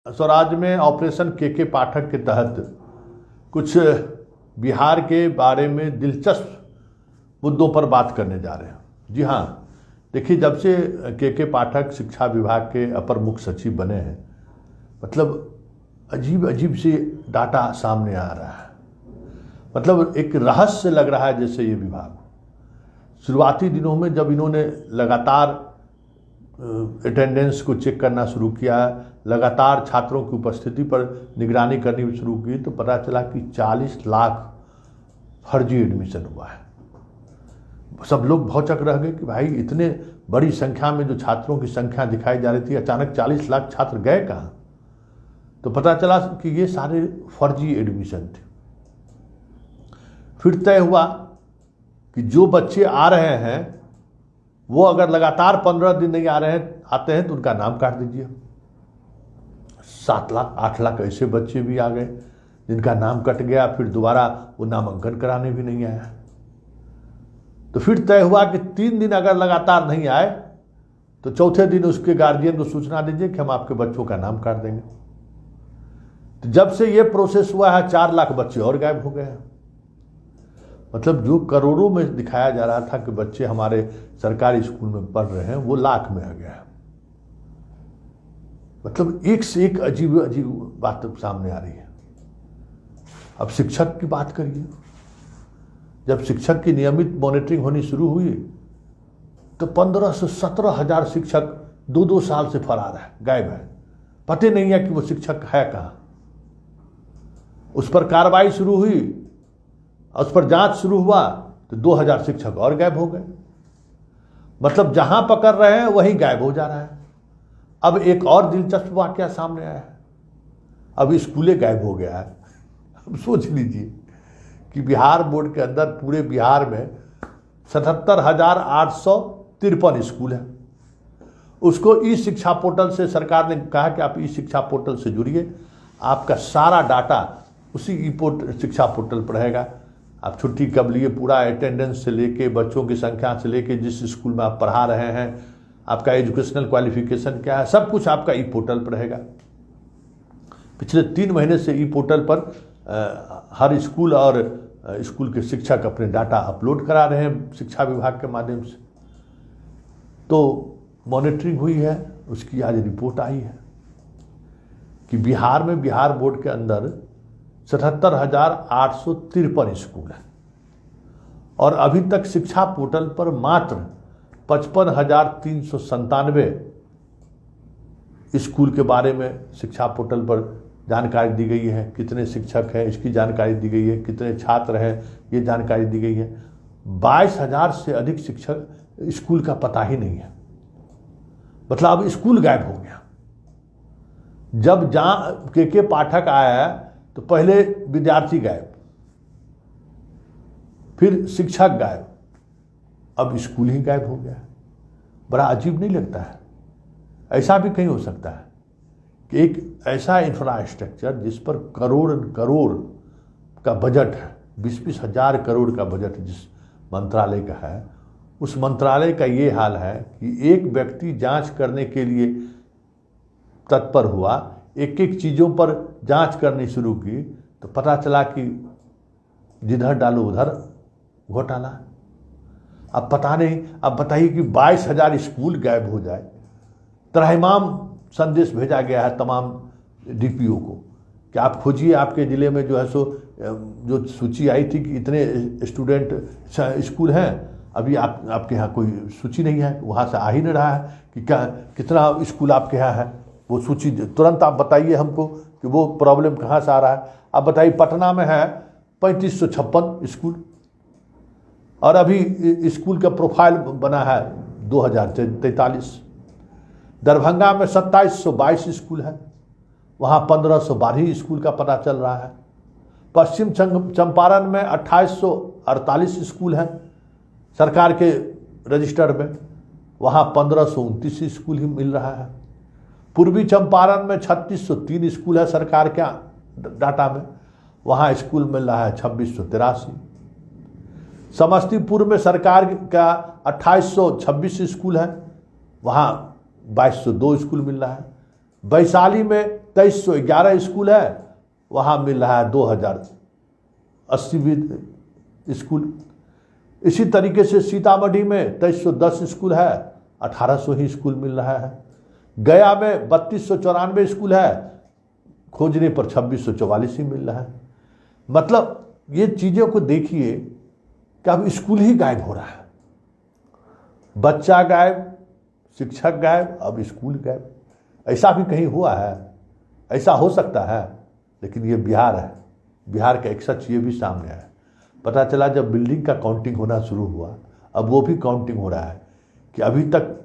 स्वराज में ऑपरेशन के पाठक के तहत कुछ बिहार के बारे में दिलचस्प मुद्दों पर बात करने जा रहे हैं। जी हाँ, देखिए, जब से के पाठक शिक्षा विभाग के अपर मुख्य सचिव बने हैं, मतलब अजीब अजीब से डाटा सामने आ रहा है। मतलब एक रहस्य लग रहा है जैसे ये विभाग शुरुआती दिनों में जब इन्होंने लगातार अटेंडेंस को चेक करना शुरू किया, लगातार छात्रों की उपस्थिति पर निगरानी करनी शुरू की, तो पता चला कि 40 लाख फर्जी एडमिशन हुआ है। सब लोग भौचक रह गए कि भाई इतने बड़ी संख्या में जो छात्रों की संख्या दिखाई जा रही थी, अचानक 40 लाख छात्र गए कहाँ? तो पता चला कि ये सारे फर्जी एडमिशन थे। फिर तय हुआ कि जो बच्चे आ रहे हैं वो अगर लगातार 15 दिन नहीं आते हैं तो उनका नाम काट दीजिए। 7 लाख 8 लाख ऐसे बच्चे भी आ गए जिनका नाम कट गया, फिर दोबारा वो नामांकन कराने भी नहीं आया। तो फिर तय हुआ कि 3 दिन अगर लगातार नहीं आए तो चौथे दिन उसके गार्जियन को सूचना दीजिए कि हम आपके बच्चों का नाम काट देंगे। तो जब से ये प्रोसेस हुआ है 4 लाख बच्चे और गायब हो गए हैं। मतलब जो करोड़ों में दिखाया जा रहा था कि बच्चे हमारे सरकारी स्कूल में पढ़ रहे हैं, वो लाख में आ गया है। मतलब एक से एक अजीब अजीब बात सामने आ रही है। अब शिक्षक की बात करिए। जब शिक्षक की नियमित मॉनिटरिंग होनी शुरू हुई तो 15 से 17 हजार शिक्षक 2-2 साल से फरार है, गायब है। पता नहीं है कि वो शिक्षक है कहाँ। उस पर कार्रवाई शुरू हुई, उस पर जांच शुरू हुआ तो 2000 शिक्षक और गायब हो गए। मतलब जहां पकड़ रहे हैं वहीं गायब हो जा रहा है। अब एक और दिलचस्प वाकया सामने आया है। अब स्कूलें गायब हो गया है। अब सोच लीजिए कि बिहार बोर्ड के अंदर पूरे बिहार में 77,853 स्कूल हैं। उसको ई शिक्षा पोर्टल से सरकार ने कहा कि आप ई शिक्षा पोर्टल से जुड़िए, आपका सारा डाटा उसी ई शिक्षा पोर्टल पर रहेगा। आप छुट्टी कब लिए, पूरा अटेंडेंस से लेके, बच्चों की संख्या से लेके, जिस स्कूल में आप पढ़ा रहे हैं, आपका एजुकेशनल क्वालिफिकेशन क्या है, सब कुछ आपका ई पोर्टल पर रहेगा। पिछले 3 महीने से ई पोर्टल पर हर स्कूल और स्कूल के शिक्षक अपने डाटा अपलोड करा रहे हैं शिक्षा विभाग के माध्यम से। तो मॉनिटरिंग हुई है, उसकी आज रिपोर्ट आई है कि बिहार में बिहार बोर्ड के अंदर 77,853 स्कूल हैं और अभी तक शिक्षा पोर्टल पर मात्र 55,397 स्कूल के बारे में शिक्षा पोर्टल पर जानकारी दी गई है। कितने शिक्षक हैं इसकी जानकारी दी गई है, कितने छात्र हैं ये जानकारी दी गई है। 22,000 से अधिक शिक्षक स्कूल का पता ही नहीं है। मतलब अब स्कूल गायब हो गया। जब के पाठक आया तो पहले विद्यार्थी गायब, फिर शिक्षक गायब, अब स्कूल ही गायब हो गया। बड़ा अजीब नहीं लगता है? ऐसा भी कहीं हो सकता है कि एक ऐसा इंफ्रास्ट्रक्चर जिस पर करोड़ करोड़ का बजट है, 20-20 हजार करोड़ का बजट जिस मंत्रालय का है, उस मंत्रालय का ये हाल है कि एक व्यक्ति जांच करने के लिए तत्पर हुआ, एक एक चीज़ों पर जांच करनी शुरू की, तो पता चला कि जिधर डालो उधर घोटाला। अब पता नहीं, अब बताइए कि 22,000 स्कूल गायब हो जाए। त्रहिमाम संदेश भेजा गया है तमाम डीपीओ को कि आप खोजिए, आपके ज़िले में जो है सो जो सूची आई थी कि इतने स्टूडेंट स्कूल हैं, अभी आपके यहाँ कोई सूची नहीं है, वहाँ से आ ही नहीं रहा है कि कितना स्कूल आपके यहाँ है। वो सूची तुरंत आप बताइए हमको कि वो प्रॉब्लम कहाँ से आ रहा है। आप बताइए, पटना में है 3556 स्कूल और अभी स्कूल का प्रोफाइल बना है 2043। दरभंगा में 2722 स्कूल है, वहाँ 1512 स्कूल का पता चल रहा है। पश्चिम चंपारण में 2848 स्कूल हैं सरकार के रजिस्टर में, वहाँ 1529 स्कूल ही मिल रहा है। पूर्वी चंपारण में 3603 स्कूल है सरकार के डाटा में, वहाँ स्कूल मिल रहा है 2683। समस्तीपुर में सरकार का 2826 स्कूल है, वहाँ 2202 स्कूल मिल रहा है। वैशाली में 2311 स्कूल है, वहाँ मिल रहा है 2080 स्कूल। इसी तरीके से सीतामढ़ी में 2310 स्कूल है, 1800 ही स्कूल मिल रहा है। गया में 3294 स्कूल है, खोजने पर 2644 ही मिल रहा है। मतलब ये चीज़ों को देखिए कि अब स्कूल ही गायब हो रहा है, बच्चा गायब, शिक्षक गायब, अब स्कूल गायब। ऐसा भी कहीं हुआ है? ऐसा हो सकता है? लेकिन ये बिहार है। बिहार का एक सच ये भी सामने आया, पता चला जब बिल्डिंग का काउंटिंग होना शुरू हुआ, अब वो भी काउंटिंग हो रहा है कि अभी तक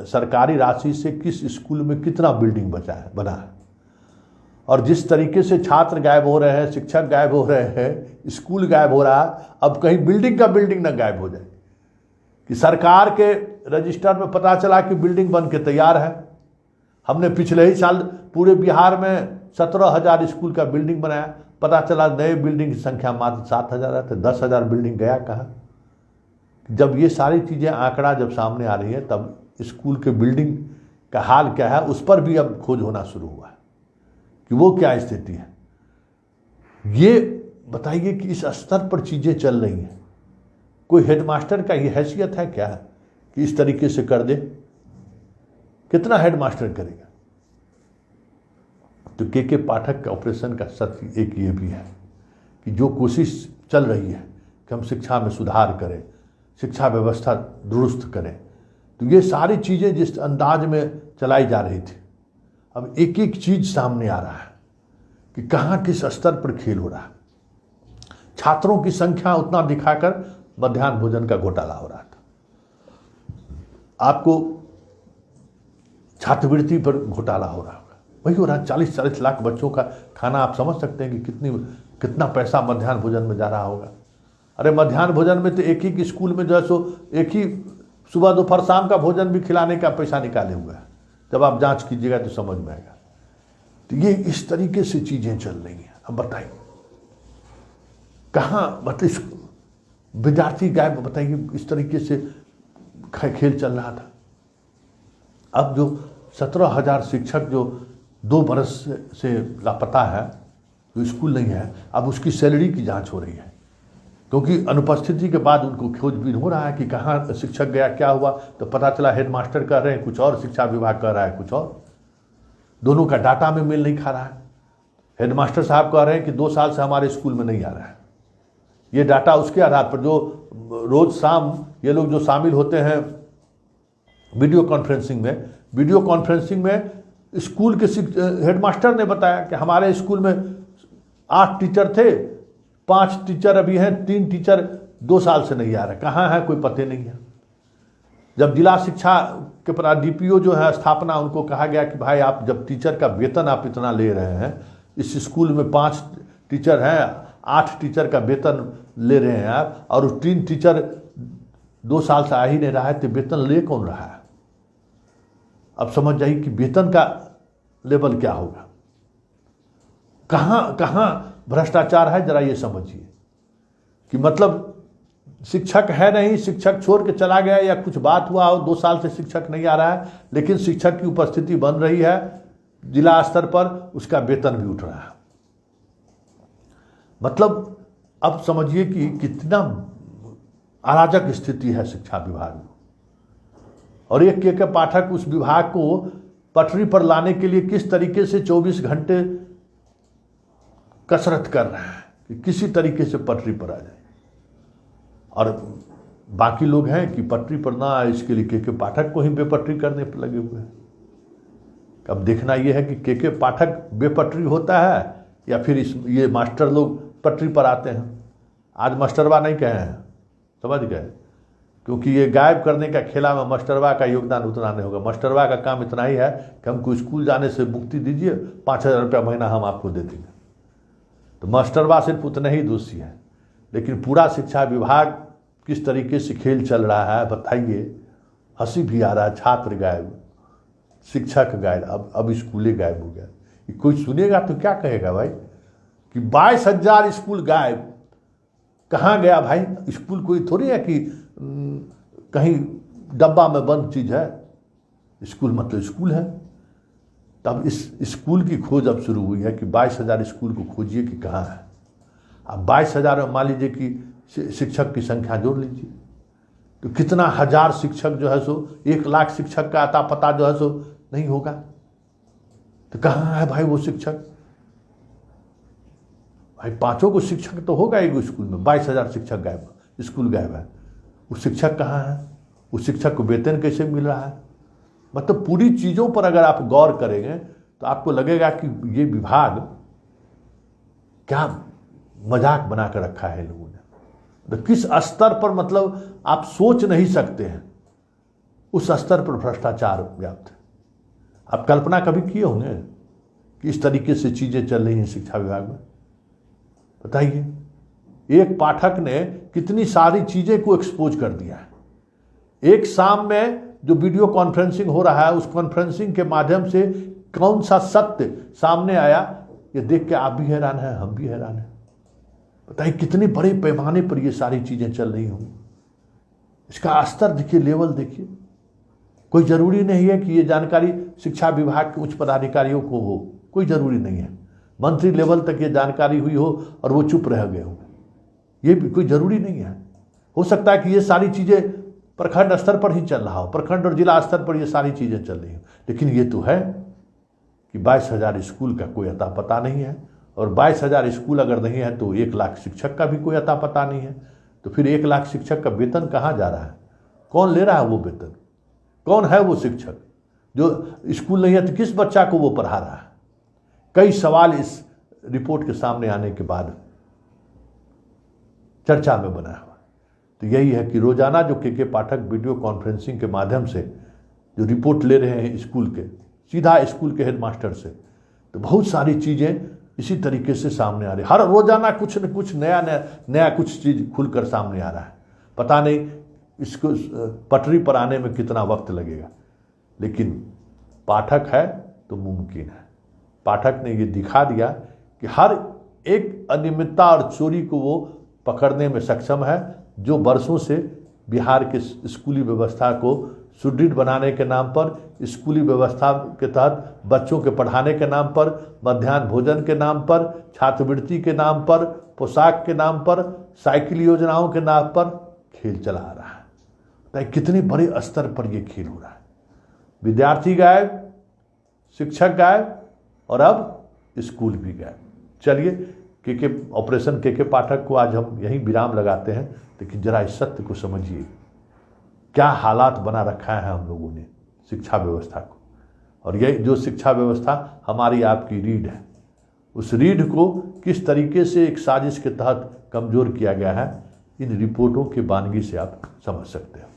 सरकारी राशि से किस स्कूल में कितना बिल्डिंग बना है। और जिस तरीके से छात्र गायब हो रहे हैं, शिक्षक गायब हो रहे हैं, स्कूल गायब हो रहा है, अब कहीं बिल्डिंग का बिल्डिंग ना गायब हो जाए कि सरकार के रजिस्टर में पता चला कि बिल्डिंग बन के तैयार है। हमने पिछले ही साल पूरे बिहार में 17,000 स्कूल का बिल्डिंग बनाया, पता चला नए बिल्डिंग की संख्या मात्र 7,000 है, तो 10,000 बिल्डिंग गया कहाँ? जब ये सारी चीज़ें आंकड़ा जब सामने आ रही है, तब स्कूल के बिल्डिंग का हाल क्या है उस पर भी अब खोज होना शुरू हुआ है कि वो क्या स्थिति है। ये बताइए कि इस स्तर पर चीज़ें चल रही हैं, कोई हेडमास्टर का ये हैसियत है क्या कि इस तरीके से कर दे? कितना हेडमास्टर करेगा? तो के पाठक का ऑपरेशन का सत्य एक ये भी है कि जो कोशिश चल रही है कि हम शिक्षा में सुधार करें, शिक्षा व्यवस्था दुरुस्त करें, तो ये सारी चीज़ें जिस अंदाज में चलाई जा रही थी, अब एक एक चीज़ सामने आ रहा है कि कहाँ किस स्तर पर खेल हो रहा है। छात्रों की संख्या उतना दिखाकर मध्याह्न भोजन का घोटाला हो रहा था, आपको छात्रवृत्ति पर घोटाला हो रहा होगा, वही हो रहा है। 40-40 लाख बच्चों का खाना, आप समझ सकते हैं कि कितना पैसा मध्याह्न भोजन में जा रहा होगा। अरे मध्याह्न भोजन में तो एक ही स्कूल में जो है सो एक ही सुबह दोपहर शाम का भोजन भी खिलाने का पैसा निकाले हुआ है। जब आप जांच कीजिएगा तो समझ में आएगा। तो ये इस तरीके से चीज़ें चल रही हैं। अब बताइए कहाँ, मतलब विद्यार्थी गायब, बताइए इस तरीके से खेल चल रहा था। अब जो 17,000 शिक्षक जो 2 बरस से लापता है, जो स्कूल नहीं है, अब उसकी सैलरी की जांच हो रही है, क्योंकि अनुपस्थिति के बाद उनको खोजबीन हो रहा है कि कहाँ शिक्षक गया, क्या हुआ। तो पता चला हेडमास्टर कह रहे हैं कुछ और, शिक्षा विभाग कह रहा है कुछ और, दोनों का डाटा में मेल नहीं खा रहा है। हेडमास्टर साहब कह रहे हैं कि 2 साल से हमारे स्कूल में नहीं आ रहा है। ये डाटा उसके आधार पर जो रोज शाम ये लोग जो शामिल होते हैं वीडियो कॉन्फ्रेंसिंग में स्कूल के हेडमास्टर ने बताया कि हमारे स्कूल में 8 टीचर थे, 5 टीचर अभी हैं, 3 टीचर 2 साल से नहीं आ रहे, कहाँ है कोई पते नहीं है। जब जिला शिक्षा के DPO जो है स्थापना, उनको कहा गया कि भाई आप जब टीचर का वेतन आप इतना ले रहे हैं, इस स्कूल में 5 टीचर हैं, 8 टीचर का वेतन ले रहे हैं आप, और 3 टीचर 2 साल से आ ही नहीं रहा है, तो वेतन ले कौन रहा है? अब समझ जाइए कि वेतन का लेवल क्या होगा, कहाँ कहाँ भ्रष्टाचार है। जरा ये समझिए कि मतलब शिक्षक है नहीं, शिक्षक छोड़ के चला गया या कुछ बात हुआ हो, 2 साल से शिक्षक नहीं आ रहा है, लेकिन शिक्षक की उपस्थिति बन रही है जिला स्तर पर, उसका वेतन भी उठ रहा है। मतलब अब समझिए कि कितना अराजक स्थिति है शिक्षा विभाग में। और एक के पाठक उस विभाग को पटरी पर लाने के लिए किस तरीके से 24 घंटे कसरत कर रहे हैं कि किसी तरीके से पटरी पर आ जाए, और बाकी लोग हैं कि पटरी पर ना आए, इसके लिए के पाठक को ही बेपटरी करने पर लगे हुए हैं। अब देखना यह है कि के पाठक बेपटरी होता है या फिर ये मास्टर लोग पटरी पर आते हैं। आज मास्टरवा नहीं कहे हैं, समझ गए, क्योंकि ये गायब करने का खेला में मास्टरवा का योगदान उतना नहीं होगा। मास्टरवा का काम इतना ही है कि हमको स्कूल जाने से मुक्ति दीजिए, 5,000 रुपया महीना हम आपको दे देंगे। तो मास्टरवा सिर्फ उतने ही दोषी है, लेकिन पूरा शिक्षा विभाग किस तरीके से खेल चल रहा है बताइए। हंसी भी आ रहा है, छात्र गायब, शिक्षक गायब, अब स्कूलें गायब हो गया। कोई सुनेगा तो क्या कहेगा भाई कि 22,000 स्कूल गायब, कहाँ गया भाई? स्कूल कोई थोड़ी है कि कहीं डब्बा में बंद चीज़ है। स्कूल मतलब स्कूल है। तब इस स्कूल की खोज अब शुरू हुई है कि 22,000 स्कूल को खोजिए कि कहाँ है। अब 22,000 में मान लीजिए कि शिक्षक की संख्या जोड़ लीजिए, तो कितना हजार शिक्षक जो है सो 1 लाख शिक्षक का अता पता जो है सो नहीं होगा। तो कहाँ है भाई वो शिक्षक? भाई 5 को शिक्षक तो होगा एक स्कूल में, 22,000 शिक्षक गायब, स्कूल गायब है, वो शिक्षक कहाँ है? उस शिक्षक को वेतन कैसे मिल रहा है? मतलब पूरी चीज़ों पर अगर आप गौर करेंगे तो आपको लगेगा कि ये विभाग क्या मजाक बना कर रखा है लोगों ने। तो किस स्तर पर, मतलब आप सोच नहीं सकते हैं उस स्तर पर भ्रष्टाचार व्याप्त है। आप कल्पना कभी किए होंगे कि इस तरीके से चीज़ें चल रही हैं शिक्षा विभाग में? बताइए, एक पाठक ने कितनी सारी चीज़ें को एक्सपोज कर दिया है। एक शाम में जो वीडियो कॉन्फ्रेंसिंग हो रहा है, उस कॉन्फ्रेंसिंग के माध्यम से कौन सा सत्य सामने आया, ये देख के आप भी हैरान हैं, हम भी हैरान हैं। बताइए कितने बड़े पैमाने पर ये सारी चीज़ें चल रही होंगी। इसका स्तर देखिए, लेवल देखिए। कोई ज़रूरी नहीं है कि ये जानकारी शिक्षा विभाग के उच्च पदाधिकारियों को हो, कोई ज़रूरी नहीं है। मंत्री लेवल तक ये जानकारी हुई हो और वो चुप रह गए हो, ये भी कोई ज़रूरी नहीं है। हो सकता है कि ये सारी चीज़ें प्रखंड स्तर पर ही चल रहा हो, प्रखंड और जिला स्तर पर ये सारी चीज़ें चल रही हो, लेकिन ये तो है कि 22,000 स्कूल का कोई अता पता नहीं है। और 22,000 स्कूल अगर नहीं है तो 1 लाख शिक्षक का भी कोई अता पता नहीं है। तो फिर 1 लाख शिक्षक का वेतन कहाँ जा रहा है? कौन ले रहा है वो वेतन? कौन है वो शिक्षक? जो स्कूल नहीं है तो किस बच्चा को वो पढ़ा रहा है? कई सवाल इस रिपोर्ट के सामने आने के बाद चर्चा में बना हुआ। तो यही है कि रोजाना जो के पाठक वीडियो कॉन्फ्रेंसिंग के माध्यम से जो रिपोर्ट ले रहे हैं स्कूल के, सीधा स्कूल के हेडमास्टर से, तो बहुत सारी चीज़ें इसी तरीके से सामने आ रही। हर रोजाना कुछ न कुछ नया कुछ चीज़ खुलकर सामने आ रहा है। पता नहीं इसको पटरी पर आने में कितना वक्त लगेगा, लेकिन पाठक है तो मुमकिन है। पाठक ने ये दिखा दिया कि हर एक अनियमितता और चोरी को वो पकड़ने में सक्षम है, जो वर्षों से बिहार के स्कूली व्यवस्था को सुदृढ़ बनाने के नाम पर, स्कूली व्यवस्था के तहत बच्चों के पढ़ाने के नाम पर, मध्याह्न भोजन के नाम पर, छात्रवृत्ति के नाम पर, पोशाक के नाम पर, साइकिल योजनाओं के नाम पर खेल चला आ रहा है। तो कितने बड़े स्तर पर ये खेल हो रहा है। विद्यार्थी गायब, शिक्षक गायब और अब स्कूल भी गायब। चलिए के ऑपरेशन के पाठक को आज हम यहीं विराम लगाते हैं, लेकिन जरा इस सत्य को समझिए, क्या हालात बना रखा है हम लोगों ने शिक्षा व्यवस्था को। और ये जो शिक्षा व्यवस्था हमारी आपकी रीढ़ है, उस रीढ़ को किस तरीके से एक साजिश के तहत कमज़ोर किया गया है, इन रिपोर्टों की वानगी से आप समझ सकते हैं।